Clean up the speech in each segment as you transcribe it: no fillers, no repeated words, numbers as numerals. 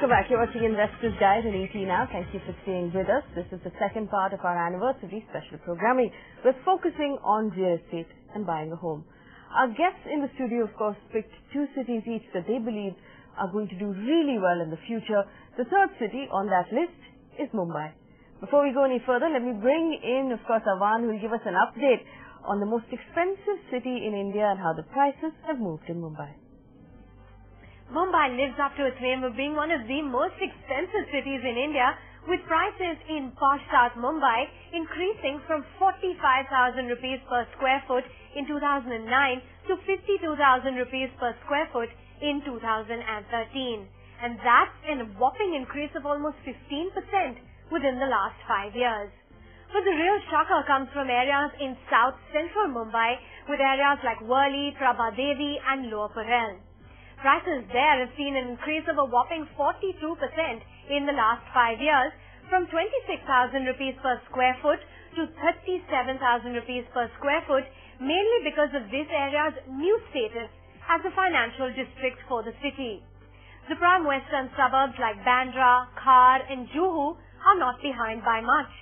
Welcome back. You're watching Investors Guide on ET Now. Thank you for staying with us. This is the second part of our anniversary special programming. We're focusing on real estate and buying a home. Our guests in the studio, of course, picked two cities each that they believe are going to do really well in the future. The third city on that list is Mumbai. Before we go any further, let me bring in, of course, Avan, who will give us an update on the most expensive city in India and how the prices have moved in Mumbai. Mumbai lives up to its name of being one of the most expensive cities in India, with prices in posh South Mumbai increasing from 45,000 rupees per square foot in 2009 to 52,000 rupees per square foot in 2013. And that's a whopping increase of almost 15% within the last 5 years. But the real shocker comes from areas in South Central Mumbai, with areas like Worli, Prabhadevi and Lower Parel. Prices there have seen an increase of a whopping 42% in the last 5 years, from 26,000 rupees per square foot to 37,000 rupees per square foot, mainly because of this area's new status as a financial district for the city. The prime western suburbs like Bandra, Khar and Juhu are not behind by much.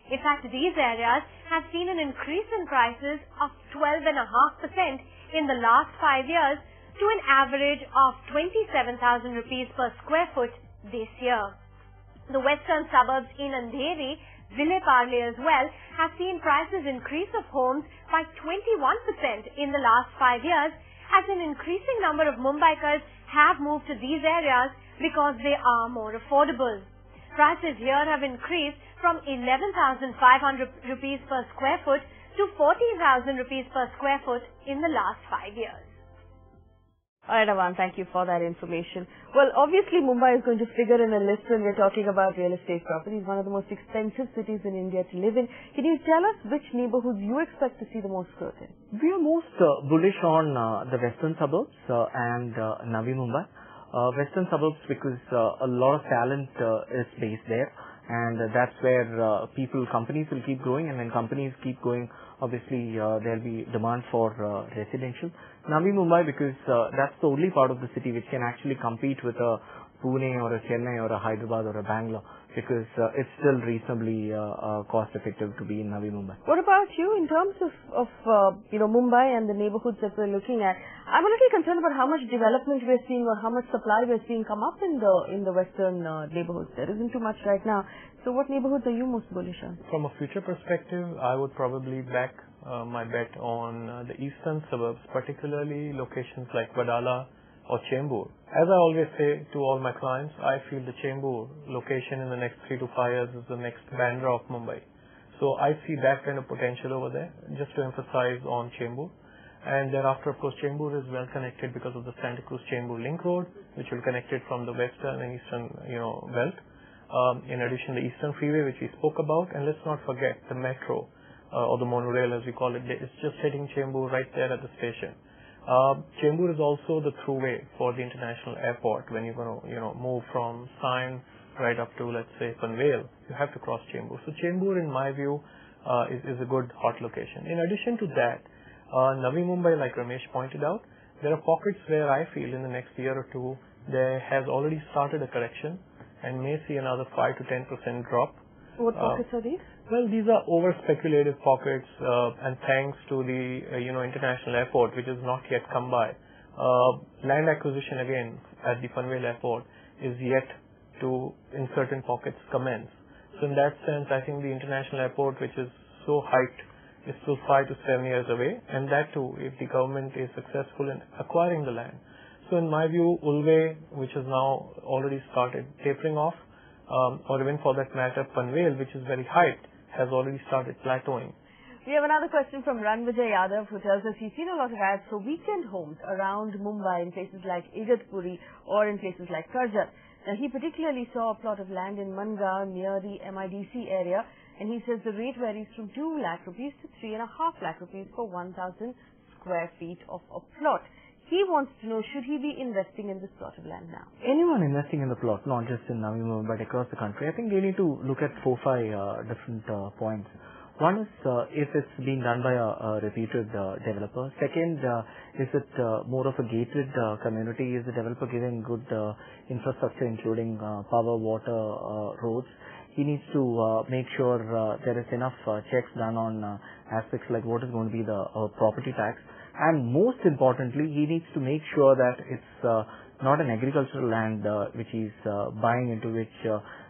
In fact, these areas have seen an increase in prices of 12.5% in the last 5 years, to an average of 27,000 rupees per square foot this year. The western suburbs in Andheri, Ville Parle as well, have seen prices increase of homes by 21% in the last 5 years, as an increasing number of Mumbaikars have moved to these areas because they are more affordable. Prices here have increased from 11,500 rupees per square foot to 14,000 rupees per square foot in the last 5 years. All right, Avan, thank you for that information. Well, obviously, Mumbai is going to figure in a list when we're talking about real estate properties, one of the most expensive cities in India to live in. Can you tell us which neighborhoods you expect to see the most growth in? We are most bullish on the western suburbs and Navi Mumbai. Western suburbs because a lot of talent is based there, and that's where companies will keep growing, and when companies keep going, obviously there'll be demand for residential. Navi Mumbai because that's the only part of the city which can actually compete with a Pune or a Chennai or a Hyderabad or a Bangalore, because it's still reasonably cost effective to be in Navi Mumbai. What about you in terms of Mumbai and the neighborhoods that we're looking at? I'm a little concerned about how much development we're seeing or how much supply we're seeing come up in the western neighborhoods. There isn't too much right now. So what neighborhoods are you most bullish on? From a future perspective, I would probably back my bet on the eastern suburbs, particularly locations like Wadala or Chembur. As I always say to all my clients, I feel the Chembur location in the next 3 to 5 years is the next Bandra of Mumbai. So I see that kind of potential over there, just to emphasize on Chembur. And thereafter, of course, Chembur is well connected because of the Santa Cruz Chembur link road, which will connect it from the western and eastern belt. In addition, the Eastern Freeway, which we spoke about, and let's not forget the metro, or the monorail as we call it. It's just hitting Chembur right there at the station. Chembur is also the throughway for the international airport. When you're going to move from Sion right up to, let's say, Panvel, you have to cross Chembur. So Chembur, in my view, is a good hot location. In addition to that, Navi Mumbai, like Ramesh pointed out, there are pockets where I feel in the next year or two there has already started a correction and may see another 5 to 10% drop. What pockets are these? Well, these are over-speculative pockets, and thanks to the international airport, which has not yet come by. Land acquisition again at the Panvel airport is yet to, in certain pockets, commence. So in that sense, I think the international airport, which is so hyped, is still 5 to 7 years away, and that too, if the government is successful in acquiring the land. So in my view, Ulve, which has now already started tapering off, or even for that matter, Panvel, which is very hyped, has already started plateauing. We have another question from Ranvijay Yadav, who tells us he's seen a lot of ads for weekend homes around Mumbai in places like Igatpuri or in places like Karjat. Now, he particularly saw a plot of land in Mangaon near the MIDC area, and he says the rate varies from 2 lakh rupees to 3.5 lakh rupees for 1,000 square feet of a plot. He wants to know, should he be investing in this plot of land now? Anyone investing in the plot, not just in Navi Mumbai but across the country, I think they need to look at 4-5 different points. One is if it's being done by a reputed developer. Second, is it more of a gated community? Is the developer giving good infrastructure including power, water, roads? He needs to make sure there is enough checks done on aspects like what is going to be the property tax. And most importantly, he needs to make sure that it's not an agricultural land which he's buying into, which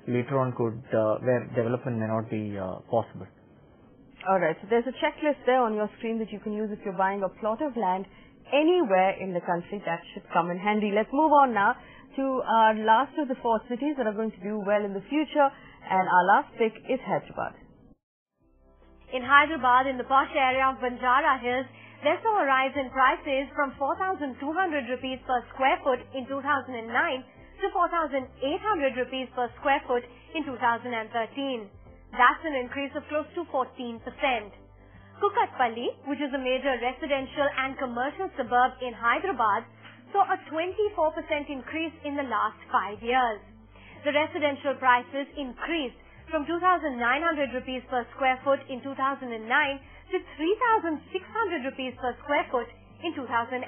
later on could, where development may not be possible. Alright, so there's a checklist there on your screen that you can use if you're buying a plot of land anywhere in the country. That should come in handy. Let's move on now to our last of the four cities that are going to do well in the future, and our last pick is Hyderabad. In Hyderabad, in the posh area of Banjara Hills, there saw a rise in prices from 4,200 rupees per square foot in 2009 to 4,800 rupees per square foot in 2013. That's an increase of close to 14%. Kukatpalli, which is a major residential and commercial suburb in Hyderabad, saw a 24% increase in the last 5 years. The residential prices increased from 2,900 rupees per square foot in 2009 to 3,600 rupees per square foot in 2013.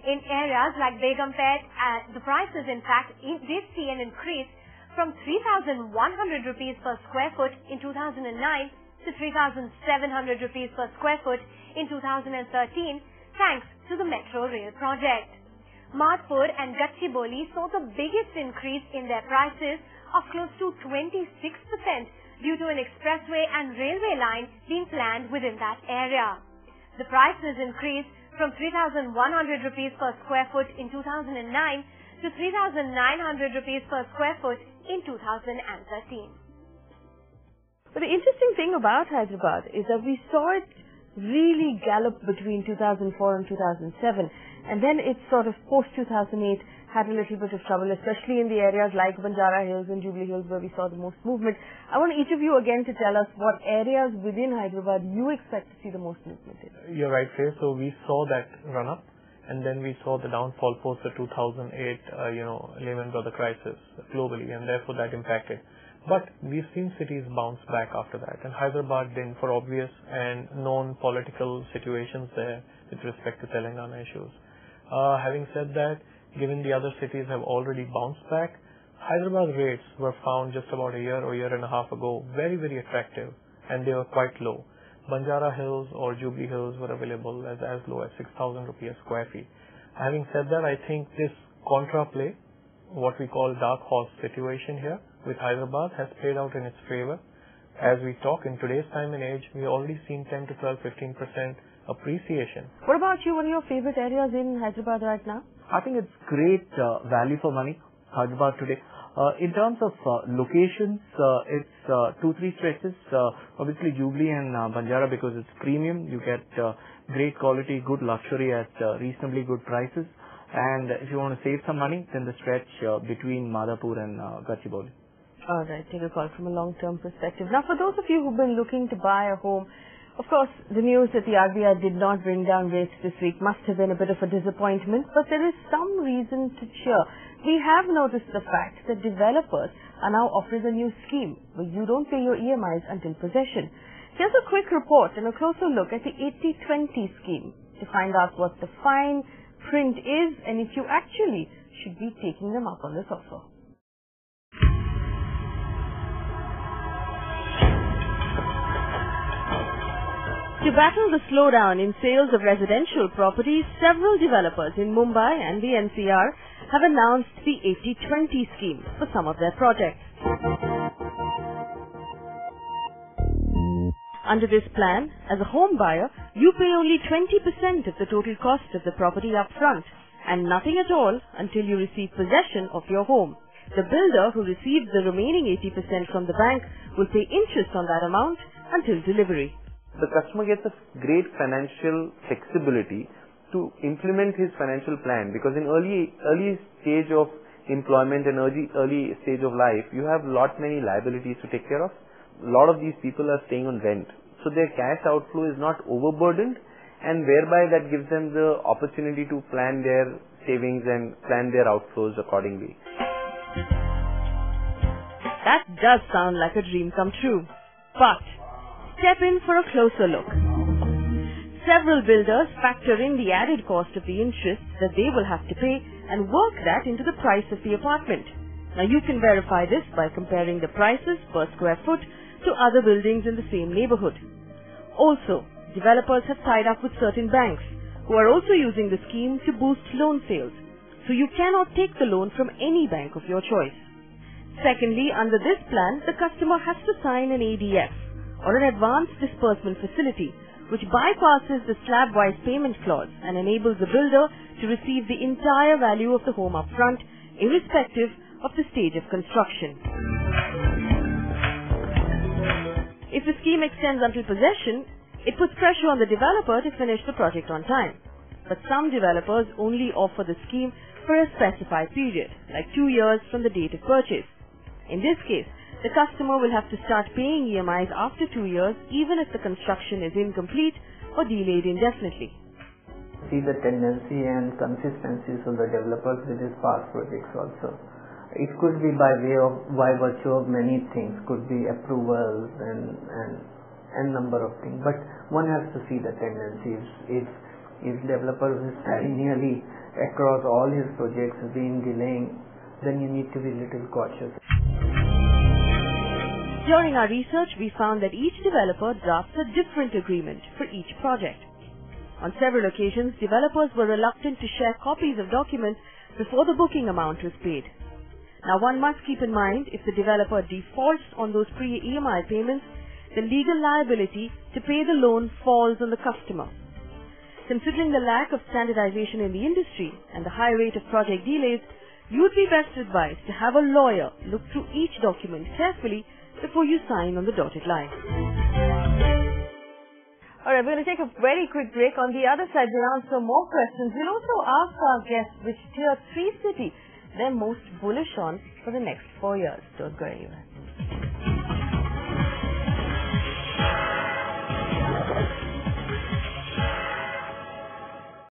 In areas like Begumpet, the prices in fact did see an increase from 3,100 rupees per square foot in 2009 to 3,700 rupees per square foot in 2013, thanks to the metro rail project. Madhpur and Gachibowli saw the biggest increase in their prices of close to 26% due to an expressway and railway line being planned within that area. The prices increased from 3,100 rupees per square foot in 2009 to 3,900 rupees per square foot in 2013. But the interesting thing about Hyderabad is that we saw it really gallop between 2004 and 2007, and then it sort of post-2008 had a little bit of trouble, especially in the areas like Banjara Hills and Jubilee Hills where we saw the most movement. I want each of you again to tell us what areas within Hyderabad you expect to see the most movement in. You're right, Faye. So we saw that run up, and then we saw the downfall post the 2008, Lehman Brothers crisis globally, and therefore that impacted. But we've seen cities bounce back after that, and Hyderabad didn't, for obvious and known political situations there with respect to Telangana issues. Having said that, given the other cities have already bounced back, Hyderabad rates were found just about a year or year and a half ago very, very attractive, and they were quite low. Banjara Hills or Jubilee Hills were available as low as 6,000 rupees a square feet. Having said that, I think this contra play, what we call dark horse situation here with Hyderabad, has played out in its favor. As we talk in today's time and age, we've already seen 10 to 12, 15% appreciation. What about you? What are your favorite areas in Hyderabad right now? I think it's great value for money, Hyderabad today. In terms of locations, it's 2-3 stretches. Obviously Jubilee and Banjara, because it's premium, you get great quality, good luxury at reasonably good prices. And if you want to save some money, then the stretch between Madhapur and Gachibowli. Alright, take a call from a long-term perspective. Now, for those of you who've been looking to buy a home, of course, the news that the RBI did not bring down rates this week must have been a bit of a disappointment, but there is some reason to cheer. We have noticed the fact that developers are now offering a new scheme where you don't pay your EMIs until possession. Here's a quick report and a closer look at the 80-20 scheme to find out what the fine print is and if you actually should be taking them up on this offer. To battle the slowdown in sales of residential properties, several developers in Mumbai and the NCR have announced the 80-20 scheme for some of their projects. Under this plan, as a home buyer, you pay only 20% of the total cost of the property up front and nothing at all until you receive possession of your home. The builder who receives the remaining 80% from the bank will pay interest on that amount until delivery. The customer gets a great financial flexibility to implement his financial plan, because in early stage of employment and early stage of life, you have many liabilities to take care of. A lot of these people are staying on rent, so their cash outflow is not overburdened, and whereby that gives them the opportunity to plan their savings and plan their outflows accordingly. That does sound like a dream come true, but step in for a closer look. Several builders factor in the added cost of the interest that they will have to pay and work that into the price of the apartment. Now you can verify this by comparing the prices per square foot to other buildings in the same neighborhood. Also, developers have tied up with certain banks who are also using the scheme to boost loan sales, so you cannot take the loan from any bank of your choice. Secondly, under this plan, the customer has to sign an ADF or an advanced disbursement facility, which bypasses the slab-wise payment clause and enables the builder to receive the entire value of the home upfront, irrespective of the stage of construction. If the scheme extends until possession, it puts pressure on the developer to finish the project on time. But some developers only offer the scheme for a specified period, like 2 years from the date of purchase. In this case, the customer will have to start paying EMIs after 2 years, even if the construction is incomplete or delayed indefinitely. See the tendency and consistencies of the developers with his past projects also. It could be by virtue of many things, could be approvals and number of things. But one has to see the tendencies. If developers is nearly across all his projects being delaying, then you need to be a little cautious. During our research, we found that each developer drafts a different agreement for each project. On several occasions, developers were reluctant to share copies of documents before the booking amount was paid. Now, one must keep in mind, if the developer defaults on those pre-EMI payments, the legal liability to pay the loan falls on the customer. Considering the lack of standardization in the industry and the high rate of project delays, you would be best advised to have a lawyer look through each document carefully before you sign on the dotted line. Alright, we're going to take a very quick break. On the other side, we'll answer more questions. We'll also ask our guests which Tier 3 city they're most bullish on for the next 4 years. Don't go anywhere.